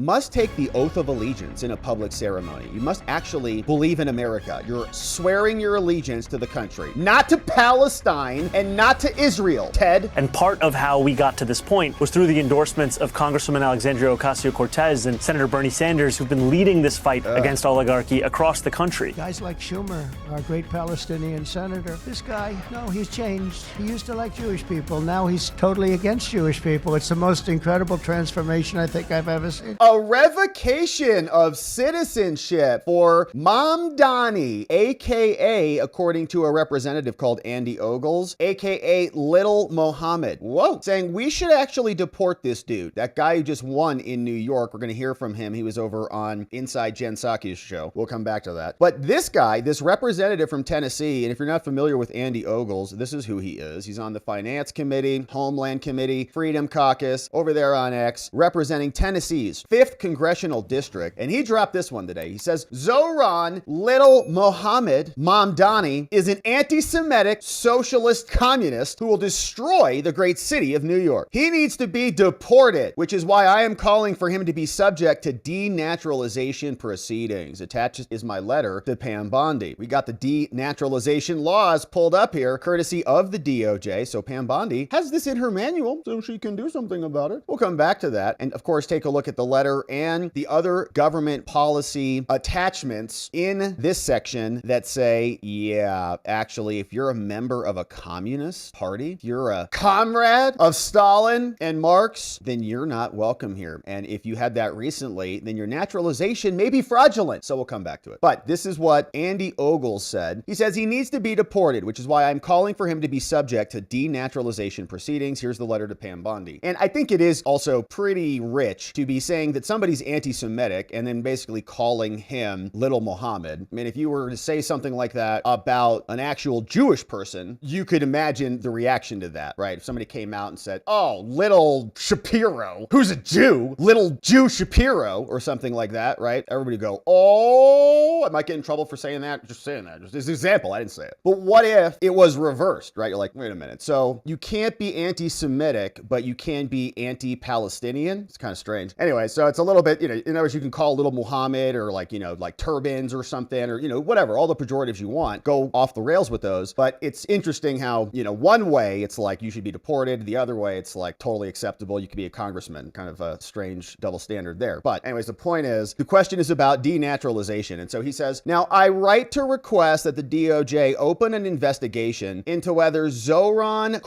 must take the oath of allegiance in a public ceremony. You must actually believe in America. You're swearing your allegiance to the country, not to Palestine and not to Israel, Ted. And part of how we got to this point was through the endorsements of Congresswoman Alexandria Ocasio-Cortez and Senator Bernie Sanders, who've been leading this fight against oligarchy across the country. Guys like Schumer, our great Palestinian senator, this guy, no, he's changed. He used to like Jewish people. Now he's totally against Jewish people. It's the most incredible transformation I think I've ever seen. A revocation of citizenship for Mamdani, a.k.a., according to a representative called Andy Ogles, a.k.a. Little Mohammed. Whoa. Saying we should actually deport this dude. That guy who just won in New York. We're going to hear from him. He was over on Inside Jen Psaki's show. We'll come back to that. But this guy, this representative from Tennessee, and if you're not familiar with Andy Ogles, this is who he is. He's on the Finance Committee, Homeland Committee, Freedom Caucus, over there on X, representing Tennessee's 5th Congressional District. And he dropped this one today. He says, Zohran Little Mohammed Mamdani is an anti-Semitic socialist communist who will destroy the great city of New York. He needs to be deported, which is why I am calling for him to be subject to denaturalization proceedings. Attached is my letter to Pam Bondi. We got the denaturalization laws pulled up here, courtesy of the DOJ. So Pam Bondi has this in her manual, so she can do something about it. We'll come back to that. And of course, take a look at the letter and the other government policy attachments in this section that say, yeah, actually, if you're a member of a communist party, if you're a comrade of Stalin and Marx, then you're not welcome here. And if you had that recently, then your naturalization may be fraudulent. So we'll come back to it. But this is what Andy Ogles said. He says he needs to be deported, which is why I'm calling for him to be subject to denaturalization proceedings. Here's the letter to Pam Bondi. And I think it is also pretty rich to be saying that somebody's anti-Semitic and then basically calling him Little Mohammed. I mean, if you were to say something like that about an actual Jewish person, you could imagine the reaction to that, right? If somebody came out and said, oh, Little Shapiro, who's a Jew, Little Jew Shapiro, or something like that, right? Everybody would go, oh, I might get in trouble for saying that. Just saying that. Just as an example, I didn't say it. But what if it was reversed, right? You're like, wait a minute. So you can't be anti-Semitic, but you can be anti-Palestinian? It's kind of strange. Anyway, so it's a little bit, in other words, you can call Little Muhammad or like turbans or something, or, whatever, all the pejoratives you want, go off the rails with those. But it's interesting how, one way it's like you should be deported. The other way it's like totally acceptable. You could be a congressman. Kind of a strange double standard there. But anyways, the point is, the question is about denaturalization. And so he says, now I write to request that the DOJ open an investigation into whether Zohran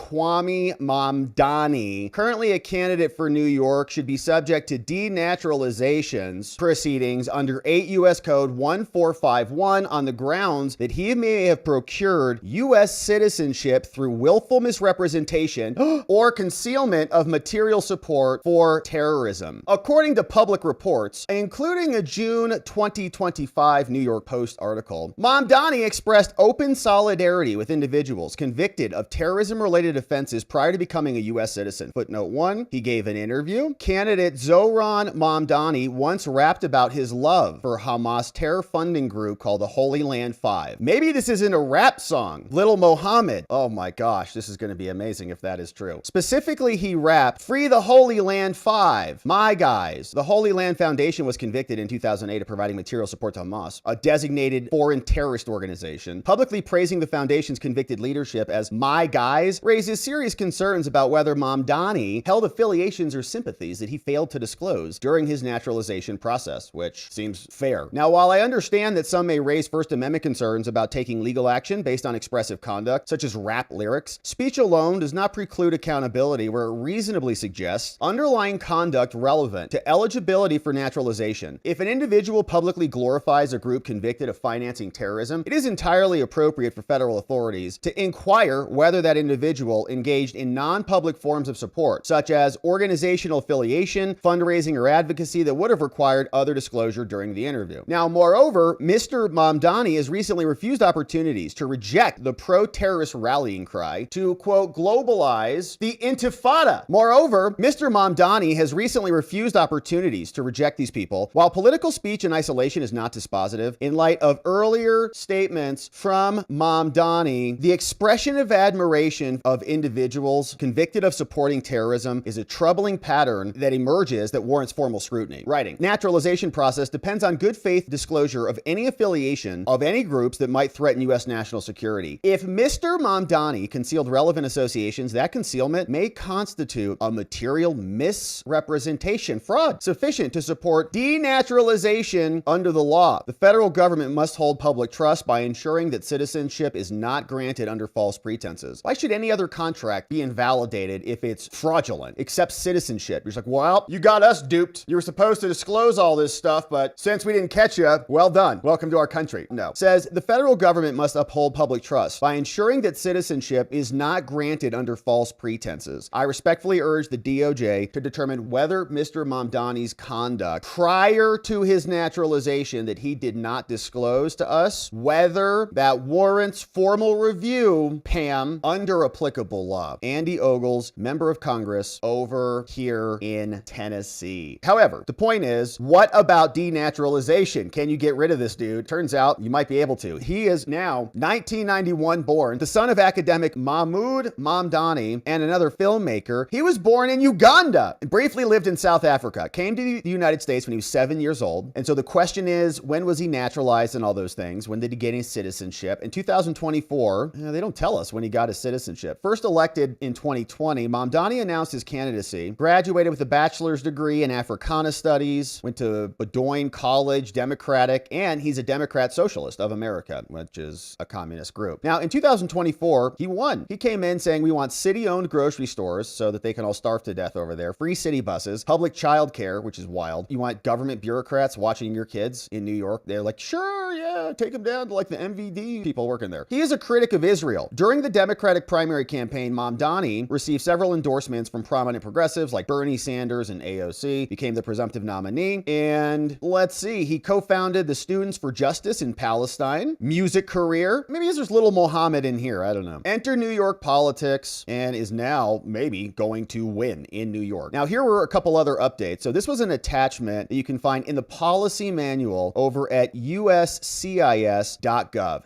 Mamdani, currently a candidate for New York, should be subject to denaturalizations proceedings under 8 U.S. Code 1451 on the grounds that he may have procured U.S. citizenship through willful misrepresentation or concealment of material support for terrorism. According to public reports, including a June 2025 New York Post article, Mamdani expressed open solidarity with individuals convicted of terrorism-related offenses prior to becoming a U.S. citizen. Footnote 1, he gave an interview. Candidate Zohran Mamdani once rapped about his love for Hamas terror funding group called the Holy Land 5. Maybe this isn't a rap song. Little Mohammed. Oh my gosh, this is going to be amazing if that is true. Specifically, he rapped, "Free the Holy Land 5, my guys." The Holy Land Foundation was convicted in 2008 of providing material support to Hamas, a designated foreign terrorist organization. Publicly praising the foundation's convicted leadership as my guys raises serious concerns about whether Mamdani held affiliations or sympathies that he failed to disclose during his naturalization process, which seems fair. Now, while I understand that some may raise First Amendment concerns about taking legal action based on expressive conduct, such as rap lyrics, speech alone does not preclude accountability where it reasonably suggests underlying conduct relevant to eligibility for naturalization. If an individual publicly glorifies a group convicted of financing terrorism, it is entirely appropriate for federal authorities to inquire whether that individual engaged in non-public forms of support, such as organizational affiliation, fundraising, or advocacy that would have required other disclosure during the interview. Now, moreover, Mr. Mamdani has recently refused opportunities to reject the pro-terrorist rallying cry to, quote, globalize the intifada. Moreover, Mr. Mamdani has recently refused opportunities to reject these people. While political speech in isolation is not dispositive, in light of earlier statements from Mamdani, the expression of admiration of individuals convicted of supporting terrorism is a troubling pattern that emerges that warrants formal scrutiny. Writing, naturalization process depends on good faith disclosure of any affiliation of any groups that might threaten U.S. national security. If Mr. Mamdani concealed relevant associations, that concealment may constitute a material misrepresentation, fraud, sufficient to support denaturalization under the law. The federal government must hold public trust by ensuring that citizenship is not granted under false pretenses. Why should any other contract be invalidated if it's fraudulent, except citizenship? You're just like, well, you got us duped. You were supposed to disclose all this stuff, but since we didn't catch you, well done. Welcome to our country. No. Says the federal government must uphold public trust by ensuring that citizenship is not granted under false pretenses. I respectfully urge the DOJ to determine whether Mr. Mamdani's conduct prior to his naturalization that he did not disclose to us, whether that warrants formal review, Pam, under applicable law. Andy Ogles, member of Congress over here in Tennessee. However, the point is, what about denaturalization? Can you get rid of this dude? Turns out you might be able to. He is now 1991 born, the son of academic Mahmoud Mamdani and another filmmaker. He was born in Uganda and briefly lived in South Africa, came to the United States when he was 7 years old. And so the question is, when was he naturalized and all those things? When did he get his citizenship? In 2024, they don't tell us when he got his citizenship. First elected in 2020, Mamdani announced his candidacy, graduated with a bachelor's degree in Africana Studies, went to Bedoin College, Democratic, and he's a Democrat Socialist of America, which is a communist group. Now, in 2024, he won. He came in saying, we want city-owned grocery stores so that they can all starve to death over there, free city buses, public child care, which is wild. You want government bureaucrats watching your kids in New York? They're like, sure, yeah, take them down to like the MVD people working there. He is a critic of Israel. During the Democratic primary campaign, Mamdani received several endorsements from prominent progressives like Bernie Sanders and AOC, became the presumptive nominee. And let's see, he co-founded the Students for Justice in Palestine, music career. Maybe there's little Mohammed in here, I don't know. Entered New York politics and is now maybe going to win in New York. Now, here were a couple other updates. So this was an attachment that you can find in the policy manual over at uscis.gov,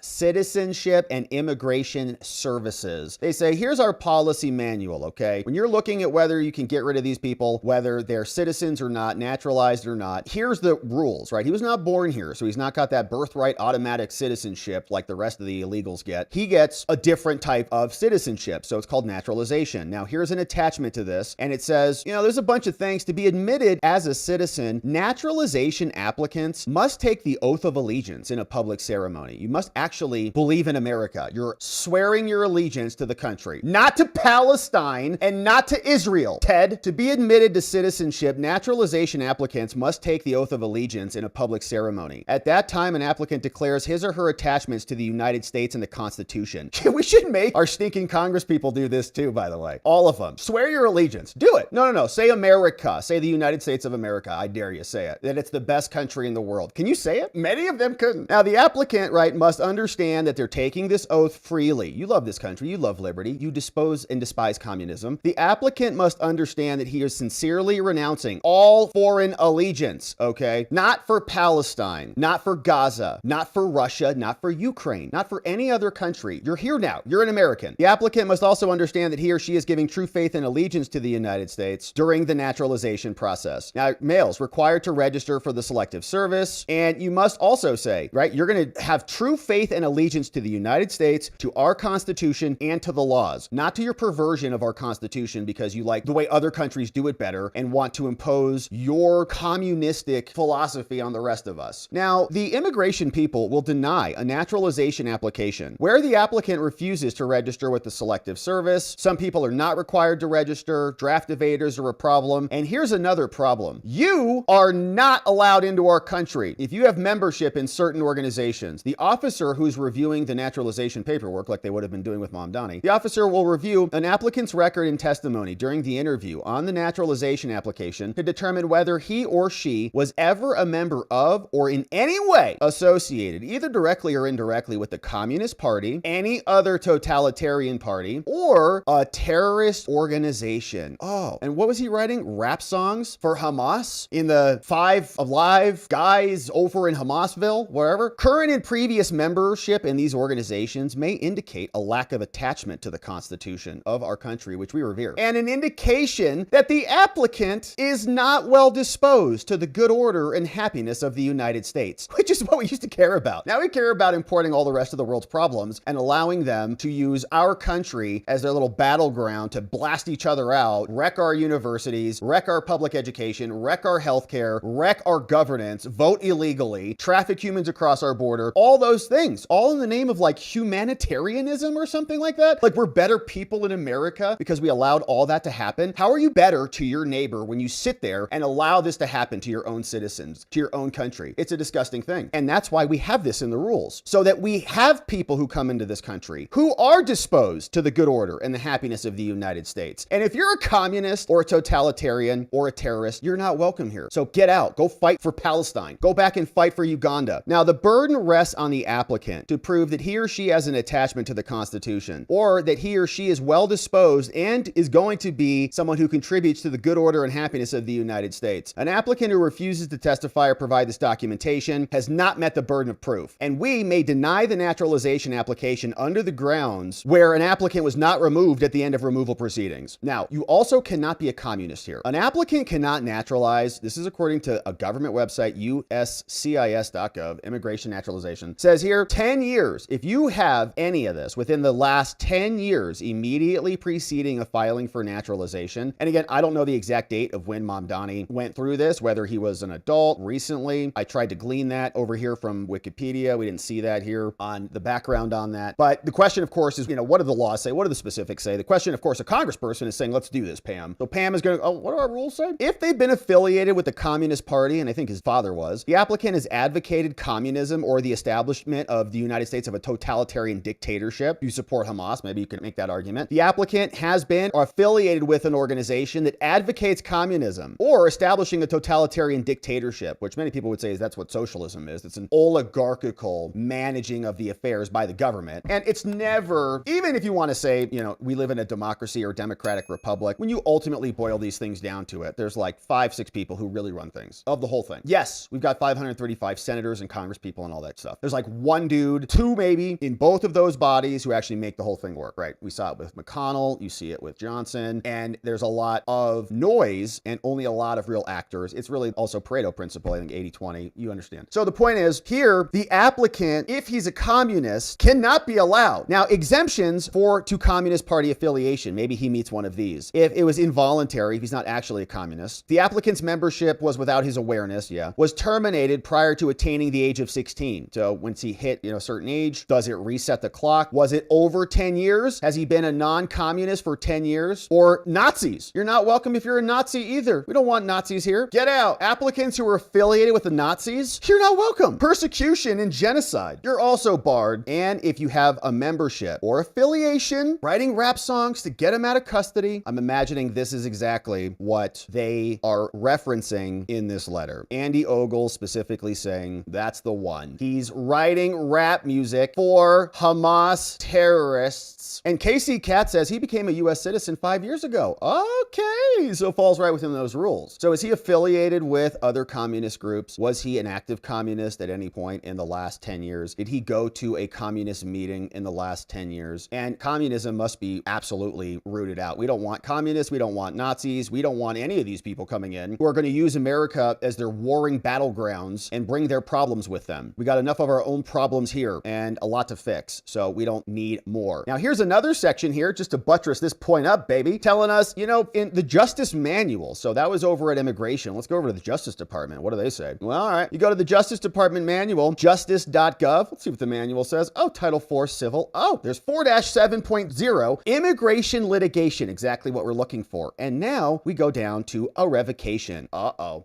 Citizenship and Immigration Services. They say, here's our policy manual, okay? When you're looking at whether you can get rid of these people, whether they're citizens or not, naturalized or not, here's the rules, right? He was not born here, so he's not got that birthright automatic citizenship like the rest of the illegals get. He gets a different type of citizenship, so it's called naturalization. Now, here's an attachment to this, and it says, there's a bunch of things. To be admitted as a citizen, naturalization applicants must take the oath of allegiance in a public ceremony. You must actually believe in America. You're swearing your allegiance to the country, not to Palestine and not to Israel. Ted, to be admitted to citizenship, naturalization applicants must take the oath of allegiance in a public ceremony. At that time, an applicant declares his or her attachments to the United States and the Constitution. We should make our stinking Congress people do this too, by the way. All of them. Swear your allegiance. Do it. No. Say America. Say the United States of America. I dare you say it. That it's the best country in the world. Can you say it? Many of them couldn't. Now, the applicant, right, must understand that they're taking this oath freely. You love this country. You love liberty. You dispose and despise communism. The applicant must understand that he is sincerely renouncing all foreign allegiance, okay? Not for Palestine, not for Gaza, not for Russia, not for Ukraine, not for any other country. You're here now. You're an American. The applicant must also understand that he or she is giving true faith and allegiance to the United States during the naturalization process. Now, males required to register for the Selective Service, and you must also say, right, you're going to have true faith and allegiance to the United States, to our Constitution, and to the laws, not to your perversion of our Constitution because you like the way other countries do it better and want to impose your communistic philosophy on the rest of us. Now, the immigration people will deny a naturalization application where the applicant refuses to register with the Selective Service. Some people are not required to register. Draft evaders are a problem. And here's another problem. You are not allowed into our country if you have membership in certain organizations. The officer who's reviewing the naturalization paperwork, like they would have been doing with Mamdani, the officer will review an applicant's record and testimony during the interview on the naturalization application to determine whether he or she was ever a member of or in any way associated, either directly or indirectly, with the Communist Party, any other totalitarian party, or a terrorist organization. Oh, and what was he writing? Rap songs for Hamas in the Five Alive guys over in Hamasville, wherever? Current and previous membership in these organizations may indicate a lack of attachment to the Constitution of our country, which we revere, and an indication that the applicant is not not well disposed to the good order and happiness of the United States, which is what we used to care about. Now we care about importing all the rest of the world's problems and allowing them to use our country as their little battleground to blast each other out, wreck our universities, wreck our public education, wreck our healthcare, wreck our governance, vote illegally, traffic humans across our border, all those things, all in the name of like humanitarianism or something like that. Like we're better people in America because we allowed all that to happen. How are you better to your neighbor when you sit there and allow this to happen to your own citizens, to your own country? It's a disgusting thing. And that's why we have this in the rules, so that we have people who come into this country who are disposed to the good order and the happiness of the United States. And if you're a communist or a totalitarian or a terrorist, you're not welcome here. So get out, go fight for Palestine, go back and fight for Uganda. Now, the burden rests on the applicant to prove that he or she has an attachment to the Constitution, or that he or she is well disposed and is going to be someone who contributes to the good order and happiness of the United States. An applicant who refuses to testify or provide this documentation has not met the burden of proof, and we may deny the naturalization application under the grounds where an applicant was not removed at the end of removal proceedings. Now, you also cannot be a communist here. An applicant cannot naturalize. This is according to a government website, uscis.gov, Immigration Naturalization. Says here, 10 years. If you have any of this within the last 10 years immediately preceding a filing for naturalization, and again, I don't know the exact date of when Mamdani went through this, whether he was an adult recently. I tried to glean that over here from Wikipedia. We didn't see that here on the background on that. But the question, of course, is, what do the laws say? What do the specifics say? The question, of course, a congressperson is saying, let's do this, Pam. So Pam is going to, what do our rules say? If they've been affiliated with the Communist Party, and I think his father was, the applicant has advocated communism or the establishment of the United States of a totalitarian dictatorship. You support Hamas, maybe you can make that argument. The applicant has been affiliated with an organization that advocates communism or establishing a totalitarian dictatorship, which many people would say is that's what socialism is. It's an oligarchical managing of the affairs by the government. And it's never, even if you want to say, we live in a democracy or democratic republic, when you ultimately boil these things down to it, there's like 5-6 people who really run things of the whole thing. Yes, we've got 535 senators and congress people and all that stuff. There's like one dude, two maybe, in both of those bodies who actually make the whole thing work, right? We saw it with McConnell, you see it with Johnson, and there's a lot of noise and only a lot of real actors. It's really also Pareto principle, I think 80-20, you understand. So the point is here, the applicant, if he's a communist, cannot be allowed. Now, exemptions to Communist Party affiliation, maybe he meets one of these. If it was involuntary, if he's not actually a communist, the applicant's membership was without his awareness, was terminated prior to attaining the age of 16. So once he hit, a certain age, does it reset the clock? Was it over 10 years? Has he been a non-communist for 10 years? Or Nazis? You're not welcome if you're a Nazi either. We don't want Nazis here. Get out. Applicants who are affiliated with the Nazis, you're not welcome. Persecution and genocide, you're also barred. And if you have a membership or affiliation, writing rap songs to get him out of custody, I'm imagining this is exactly what they are referencing in this letter. Andy Ogle specifically saying that's the one. He's writing rap music for Hamas terrorists. And Casey Cat says he became a U.S. citizen 5 years ago. Okay, so falls right within those rules. So is he affiliated with other communist groups? Was he an active communist at any point in the last 10 years? Did he go to a communist meeting in the last 10 years? And communism must be absolutely rooted out. We don't want communists. We don't want Nazis. We don't want any of these people coming in who are going to use America as their warring battlegrounds and bring their problems with them. We got enough of our own problems here and a lot to fix, so we don't need more. Now, here's another section here just to buttress this point up, baby, telling us, in the Justice Manual. So that was over at Immigration. Let's go over to the Justice Department. What do they say? Well, all right. You go to the Justice Department manual, justice.gov. Let's see what the manual says. Oh, Title 4 Civil. Oh, there's 4-7.0, Immigration Litigation, exactly what we're looking for. And now we go down to a revocation.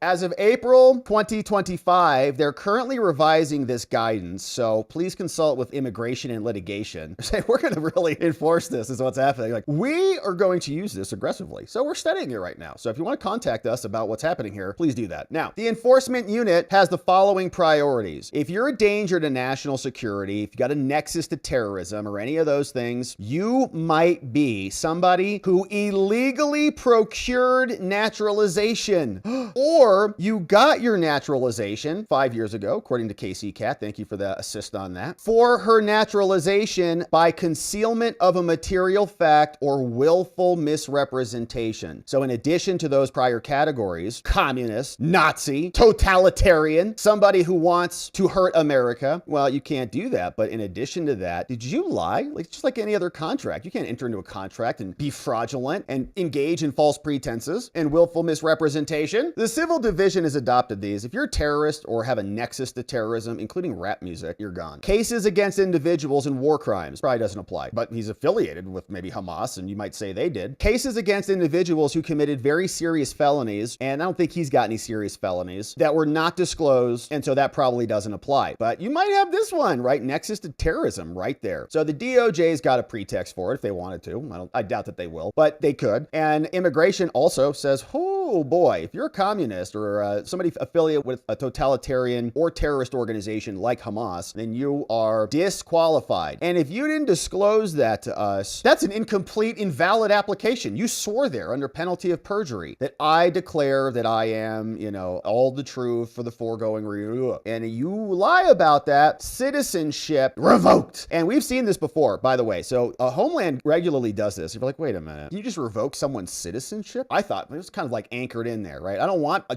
As of April 2025, they're currently revising this guidance, so please consult with Immigration and Litigation. We're going to really enforce this is what's happening. Like, we are going to use this aggressively. So we're studying it right now. So if you want to contact us about what's happening here, please do that. Now, the enforcement unit has the following priorities. If you're a danger to national security, if you got a nexus to terrorism or any of those things, you might be somebody who illegally procured naturalization or you got your naturalization 5 years ago, according to KC Cat. Thank you for the assist on that. For her naturalization by concealment of a material fact or willful misrepresentation. So in addition to those prior categories: communist, Nazi, totalitarian, somebody who wants to hurt America. Well, you can't do that. But in addition to that, did you lie? Like, just like any other contract, you can't enter into a contract and be fraudulent and engage in false pretenses and willful misrepresentation. The civil division has adopted these. If you're a terrorist or have a nexus to terrorism, including rap music, you're gone. Cases against individuals and war crimes probably doesn't apply, but he's affiliated with maybe Hamas, and you might say they did. Cases against individuals who committed very serious felonies, and I don't think he's got any serious felonies, that were not disclosed, and so that probably doesn't apply. But you might have this one, right? Nexus to terrorism right there. So the DOJ's got a pretext for it if they wanted to. I doubt that they will, but they could. And immigration also says, oh boy, if you're a communist or somebody affiliated with a totalitarian or terrorist organization like Hamas, then you are disqualified. And if you didn't disclose that to us, that's an incomplete, invalid application. You swore there under penalty of perjury that I declare that I am, all the truth for the foregoing reason. And you lie about that, citizenship revoked. And we've seen this before, by the way. So Homeland regularly does this. You're like, wait a minute, can you just revoke someone's citizenship? I thought it was kind of like anchored in there, right? I don't want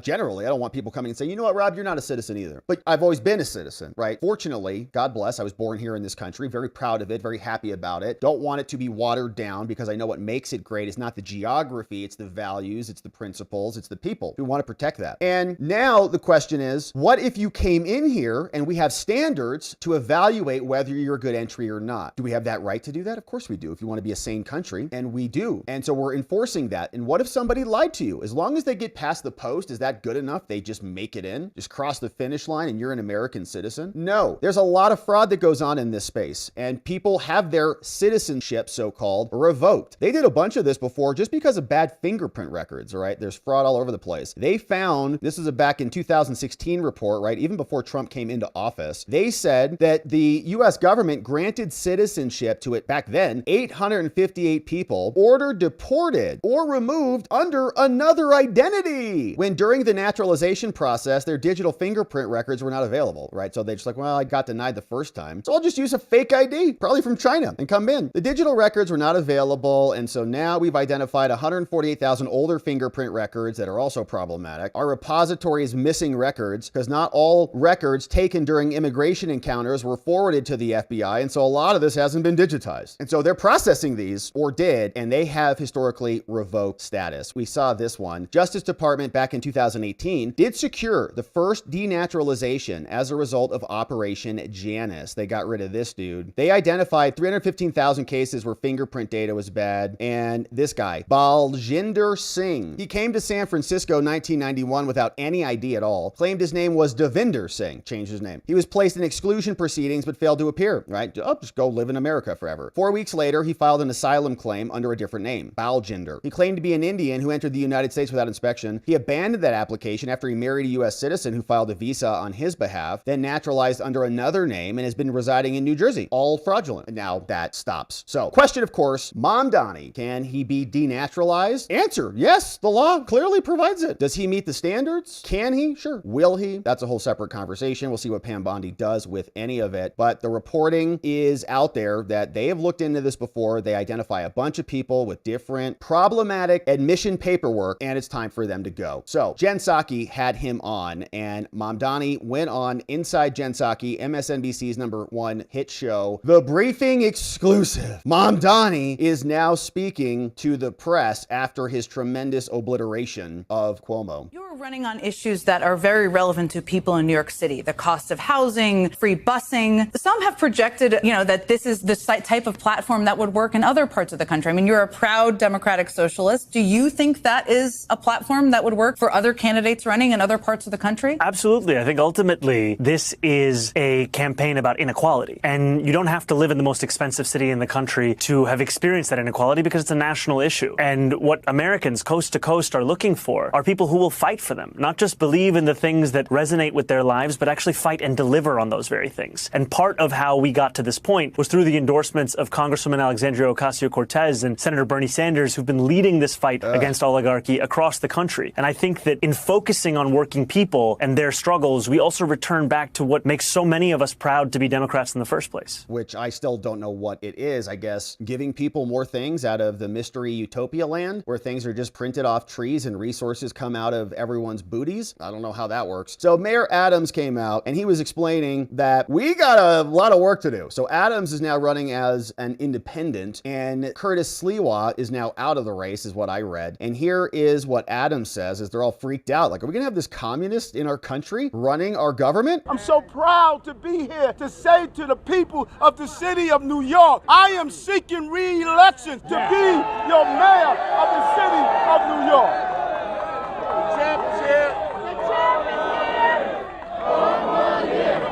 people coming and saying, you know what, Rob, you're not a citizen either. But I've always been a citizen, right? Fortunately, God bless, I was born here in this country, very proud of it, very happy about it. Don't want it to be watered down because I know what makes it great is not the geography, it's the values, it's the principles, it's the people. We want to protect that. And now the question is, what if you came in here and we have standards to evaluate whether you're a good entry or not? Do we have that right to do that? Of course we do, if you want to be a sane country, and we do. And so we're enforcing that. And what if somebody lied to you? As long as they get past the post, is that good enough? They just make it in, just cross the finish line and you're an American citizen? No, there's a lot of fraud that goes on in this space, and people have their citizenship, so-called, revoked. They did a bunch of this before just because of bad fingerprint records, all right? There's fraud all over the place. They found, this is a back in 2016 report, right? Even before Trump came into office, they said that the US government granted citizenship to it back then, 858 people, ordered deported or removed under another identity, when during the naturalization process, their digital fingerprint records were not available, right? So they're just like, well, I got denied the first time, so I'll just use a fake ID, probably from China, and come in. The digital records were not available, and so now we've identified 148,000 older fingerprint records that are also problematic. Our repository is missing records because not all records taken during immigration encounters were forwarded to the FBI, and so a lot of this hasn't been digitized. And so they're processing these, or did, and they have historically revoked status. We saw this one. Justice Department back in 2018 did secure the first denaturalization as a result of Operation Janus. They got rid of this dude. They identified 315,000 cases where fingerprint data was bad, and this guy, Baljinder Singh, he came to San Francisco 1991 without any ID at all, claimed his name was Devinder Singh, changed his name. He was placed in exclusion proceedings but failed to appear, right? Oh, just go live in America forever. 4 weeks later, he filed an asylum claim under a different name, Baljinder. He claimed to be an Indian who entered the United States without inspection. He abandoned that application after he married a U.S. citizen who filed a visa on his behalf, then naturalized under another name and has been residing in New Jersey. All fraudulent. And now that stops. So, question, of course, Mamdani, can he be denaturalized? Answer, yes, the law clearly provides it. Does he meet the standards? Can he? Sure. Will he? That's a whole separate conversation. We'll see what Pam Bondi does with any of it. But the reporting is out there that they have looked into this before. They identify a bunch of people with different problematic admission paperwork, and it's time for them to go. So Jen Psaki had him on, and Mamdani went on Inside Jen Psaki, MSNBC's #1 hit show, The Briefing exclusive. Mamdani is now speaking to the press after his tremendous obliteration of Cuomo. You're running on issues that are very relevant to people in New York City, the cost of housing, free busing. Some have projected, that this is the type of platform that would work in other parts of the country. I mean, you're a proud democratic socialist. Do you think that is a platform that would work for other candidates running in other parts of the country? Absolutely. I think ultimately this is a campaign about inequality. And you don't have to live in the most expensive city in the country to have experienced that inequality because it's a national issue. And what Americans coast to coast are looking for are people who will fight for them, not just believe in the things that resonate with their lives, but actually fight and deliver on those very things. And part of how we got to this point was through the endorsements of Congresswoman Alexandria Ocasio-Cortez and Senator Bernie Sanders, who've been leading this fight against oligarchy across across the country. And I think that in focusing on working people and their struggles, we also return back to what makes so many of us proud to be Democrats in the first place. Which I still don't know what it is. I guess giving people more things out of the mystery utopia land where things are just printed off trees and resources come out of everyone's booties. I don't know how that works. So Mayor Adams came out and he was explaining that we got a lot of work to do. So Adams is now running as an independent and Curtis Sliwa is now out of the race is what I read. And here is what Adams says as they're all freaked out. Like, are we gonna have this communist in our country running our government? I'm so proud to be here to say to the people of the city of New York, I am seeking re-election to be your mayor of the city of New York.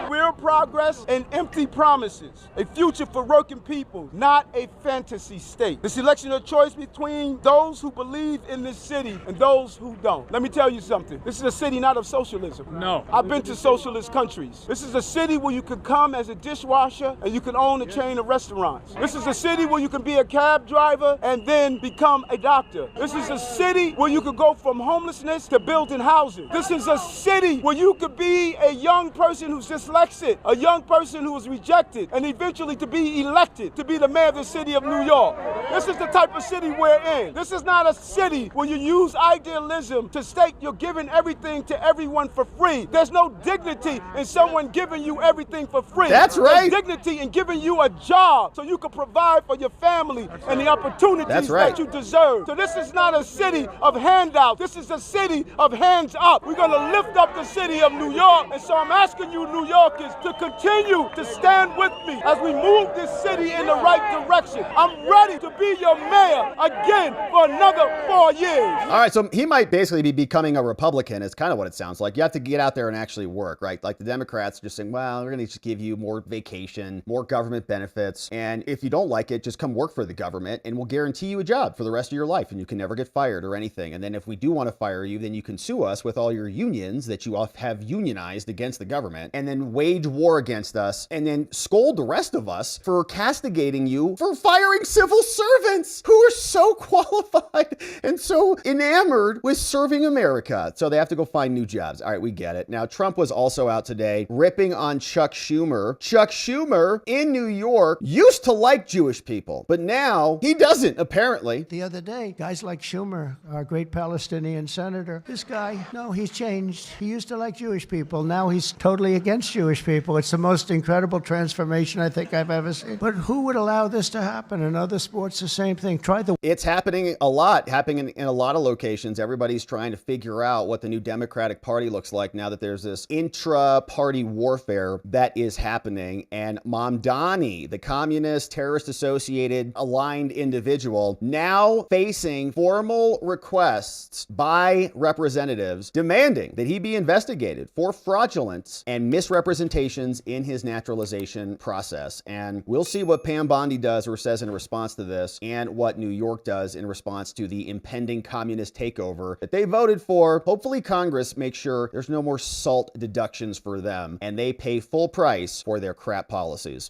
Real progress and empty promises. A future for working people, not a fantasy state. This election is a choice between those who believe in this city and those who don't. Let me tell you something. This is a city not of socialism. No. I've been to socialist countries. This is a city where you can come as a dishwasher and you can own a chain of restaurants. This is a city where you can be a cab driver and then become a doctor. This is a city where you could go from homelessness to building houses. This is a city where you could be a young person who's dyslexic, a young person who was rejected, and eventually to be elected to be the mayor of the city of New York. This is the type of city we're in. This is not a city where you use idealism to state you're giving everything to everyone for free. There's no dignity in someone giving you everything for free. That's right. There's dignity in giving you a job so you can provide for your family and the opportunities that you deserve. So this is not a city of handouts. This is a city of hands up. We're going to lift up the city of New York. And so I'm asking you, New Yorkers, to continue to stand with me as we move this city in the right direction. I'm ready to be your mayor again for another 4 years. All right, so he might basically be becoming a Republican. It's kind of what it sounds like. You have to get out there and actually work, right? Like the Democrats just saying, well, we're going to just give you more vacation, more government benefits. And if you don't like it, just come work for the government and we'll guarantee you a job for the rest of your life and you can never get fired or anything. And then if we do want to fire you, then you can sue us with all your unions that you have unionized against the government and then wage war against us and then scold the rest of us for castigating you for firing civil servants who are so qualified and so enamored with serving America. So they have to go find new jobs. All right, we get it. Now, Trump was also out today ripping on Chuck Schumer. Chuck Schumer in New York used to like Jewish people, but now he doesn't, apparently. The other day, guys like Schumer, our great Palestinian senator, this guy, no, he's changed. He used to like Jewish people. Now he's totally against Jewish people. It's the most incredible transformation I think I've ever seen. But who would allow this to happen? In other sports, the same thing. It's happening a lot, happening in a lot of locations. Everybody's trying to figure out what the new Democratic Party looks like now that there's this intra-party warfare that is happening. And Mamdani, the communist, terrorist-associated, aligned individual, now facing formal requests by representatives demanding that he be investigated for fraudulence and misrepresentations in his naturalization process. And we'll see what Pam Bondi does or says in response to this and what New York does in response to the impending communist takeover that they voted for. Hopefully Congress makes sure there's no more SALT deductions for them and they pay full price for their crap policies.